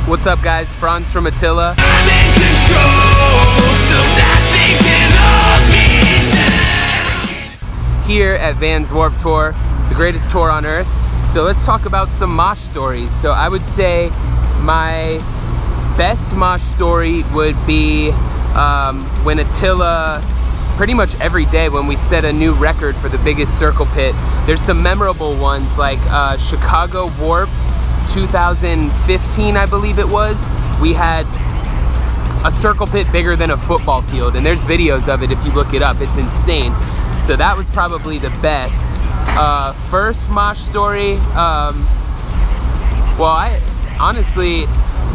What's up guys, Franz from Attila. I'm in control, so nothing can hold me down. Here at Van's Warped Tour, the greatest tour on earth. So let's talk about some mosh stories. So I would say my best mosh story would be when Attila, pretty much every day when we set a new record for the biggest circle pit. There's some memorable ones like Chicago Warped 2015, I believe it was. We had a circle pit bigger than a football field, and there's videos of it if you look it up. It's insane. So that was probably the best. First mosh story, well, I honestly,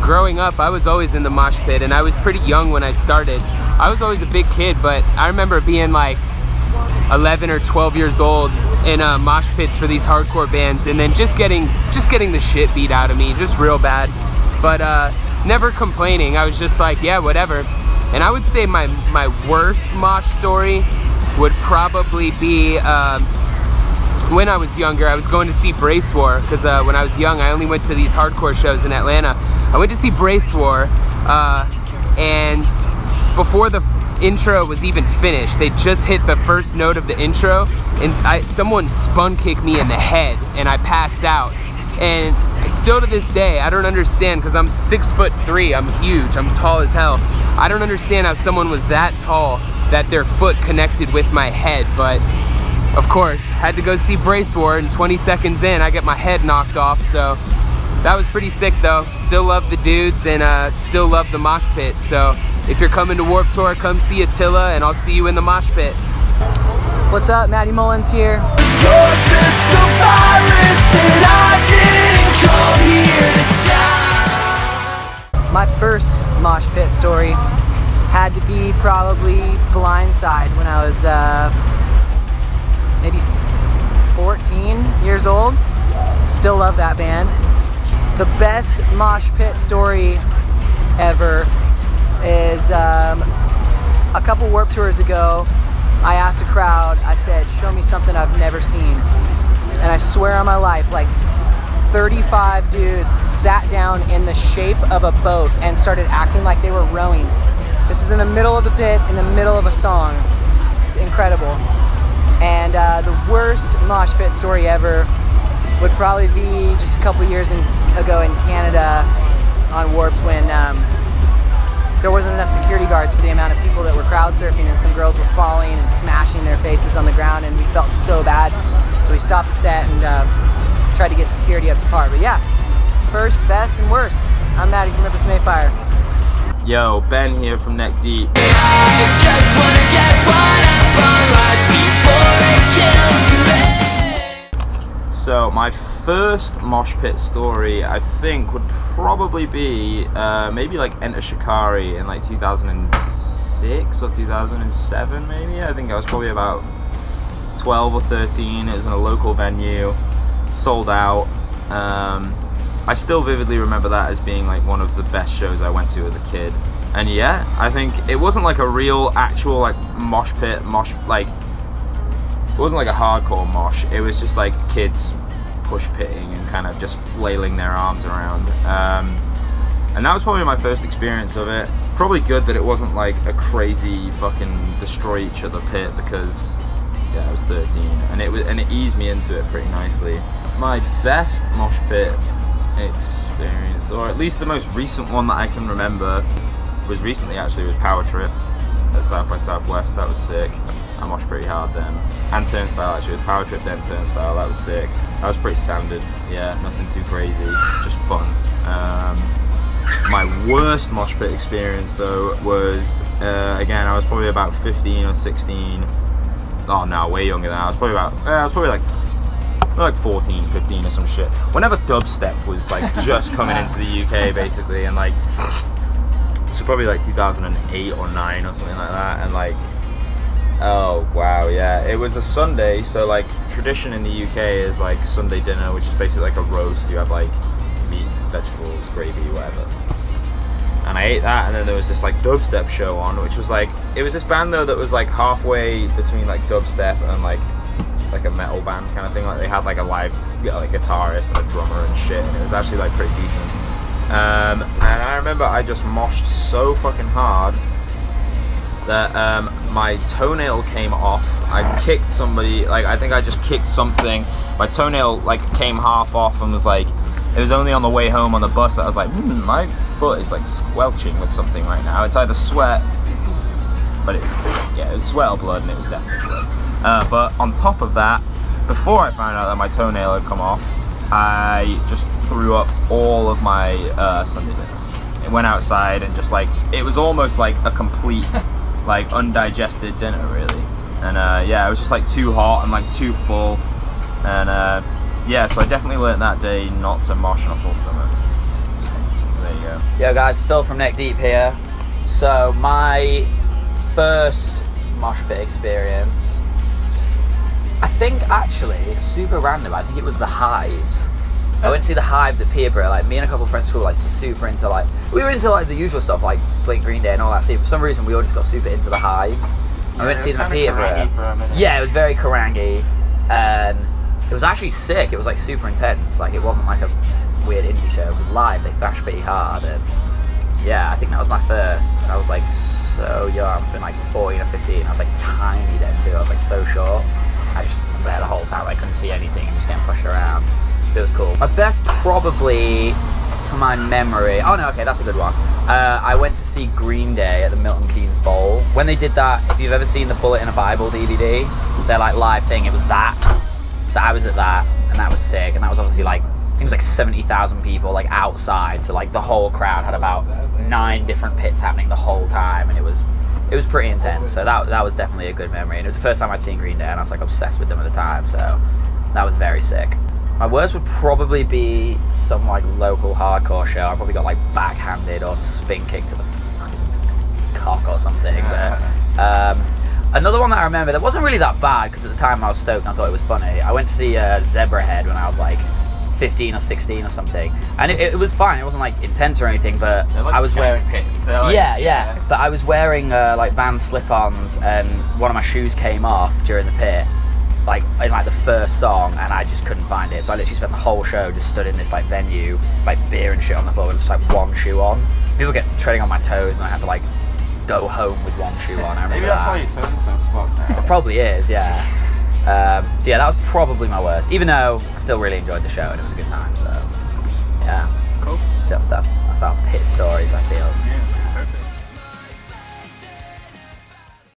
growing up, I was always in the mosh pit, and I was pretty young when I started. I was always a big kid, but I remember being like 11 or 12 years old in mosh pits for these hardcore bands, and then just getting the shit beat out of me, just real bad. But never complaining. I was just like, yeah, whatever. And I would say my worst mosh story would probably be when I was younger. I was going to see Brace War, because when I was young, I only went to these hardcore shows in Atlanta. I went to see Brace War, and before the intro was even finished, they just hit the first note of the intro, and someone spun kicked me in the head, and I passed out. And still to this day, I don't understand, because I'm 6'3", I'm huge, I'm tall as hell. I don't understand how someone was that tall that their foot connected with my head, but of course, had to go see Brace War, and 20 seconds in, I get my head knocked off, so that was pretty sick though. Still love the dudes, and still love the mosh pit. So if you're coming to Warped Tour, come see Attila, and I'll see you in the mosh pit. What's up, Matty Mullins here. You're just a virus, and I didn't come here to die. My first mosh pit story had to be probably Blindside when I was maybe 14 years old. Still love that band. The best mosh pit story ever is a couple Warped Tours ago. I asked a crowd, I said, show me something I've never seen. And I swear on my life, like 35 dudes sat down in the shape of a boat and started acting like they were rowing. This is in the middle of the pit, in the middle of a song. It's incredible. And the worst mosh pit story ever would probably be just a couple years ago in Canada on Warped, when there wasn't enough security guards for the amount of people that were crowd surfing, and some girls were falling and smashing their faces on the ground, and we felt so bad. So we stopped the set and tried to get security up to par. But yeah, first, best, and worst. I'm Matty from Memphis, Mayfire. Yo, Ben here from Neck Deep. I just wanna get one up on right before it kills me. So my first mosh pit story, I think, would probably be maybe like Enter Shikari in like 2006 or 2007 maybe. I think I was probably about 12 or 13. It was in a local venue, sold out. I still vividly remember that as being like one of the best shows I went to as a kid. And yeah, I think it wasn't like a real actual like mosh pit, like it wasn't like a hardcore mosh. It was just like kids push pitting and kind of just flailing their arms around. And that was probably my first experience of it. Probably good that it wasn't like a crazy fucking destroy each other pit, because yeah, I was 13, and it eased me into it pretty nicely. My best mosh pit experience, or at least the most recent one that I can remember, was recently actually, was Power Trip at South by Southwest. That was sick. I moshed pretty hard then. And Turnstile actually, with Power Trip then Turnstile, that was sick. That was pretty standard, yeah, nothing too crazy, just fun. My worst mosh pit experience though was, again, I was probably about 15 or 16. Oh no, way younger than that. I was probably like 14, 15 or some shit. Whenever dubstep was like just coming into the UK basically, and like, so probably like 2008 or 9 or something like that, and like, oh wow, yeah, it was a Sunday, so like tradition in the UK is like Sunday dinner, which is basically like a roast. You have like meat, vegetables, gravy, whatever. And I ate that, and then there was this like dubstep show on, which was like, it was this band though that was like halfway between like dubstep and like a metal band kind of thing. Like they had like a live like guitarist and a drummer and shit, and it was actually like pretty decent. And I remember I just moshed so fucking hard that my toenail came off. I kicked somebody, like I think I just kicked something. My toenail like came half off and was like, it was only on the way home on the bus that I was like, my foot is like squelching with something right now. It's either sweat, but it was sweat or blood, and it was definitely blood. But on top of that, before I found out that my toenail had come off, I just threw up all of my Sunday dinner. It went outside and just like, it was almost like a complete like undigested dinner really. And yeah, it was just like too hot and like too full. And yeah, so I definitely learned that day not to mosh on a full stomach. So there you go. Yo guys, Phil from Neck Deep here. So my first mosh pit experience, I think actually, it's super random, I think it was the Hives. I went to see the Hives at Peterborough. Like me and a couple of friends who were like super into like, we were into like the usual stuff like Blink, Green Day and all that. See, for some reason we all just got super into the Hives. I went to see them at Peterborough. Yeah, it was very Karangi, and it was actually sick. It was like super intense. Like it wasn't like a weird indie show. It was live. They thrashed pretty hard, and yeah, I think that was my first. I was like so young. I must have been like 14 or 15. I was like tiny then too. I was like so short. I just was there the whole time. I couldn't see anything. I was getting pushed around. It was cool. My best probably, to my memory, oh no, okay, that's a good one. I went to see Green Day at the Milton Keynes Bowl. When they did that, if you've ever seen the Bullet in a Bible DVD, their like live thing, it was that. So I was at that, and that was sick. And that was obviously like, I think it was like 70,000 people like outside. So like the whole crowd had about 9 different pits happening the whole time, and it was pretty intense. So that was definitely a good memory. And it was the first time I'd seen Green Day, and I was like obsessed with them at the time. So that was very sick. My worst would probably be some like local hardcore show. I probably got like backhanded or spin kicked to the fucking cock or something. But another one that I remember that wasn't really that bad, because at the time I was stoked and I thought it was funny. I went to see Zebrahead when I was like 15 or 16 or something, and it was fine. It wasn't like intense or anything, but like I was wearing pits. Like, yeah. But I was wearing like Vans slip-ons, and one of my shoes came off during the pit. Like in like the first song, and I just couldn't find it, so I literally spent the whole show just stood in this like venue, like beer and shit on the floor with just like one shoe on. People get treading on my toes, and I had to like go home with one shoe on. I remember maybe that's why your toes are so fucked now. It probably is, yeah. So yeah, that was probably my worst, even though I still really enjoyed the show and it was a good time. So yeah, cool. That's our pit stories, I feel. Yeah.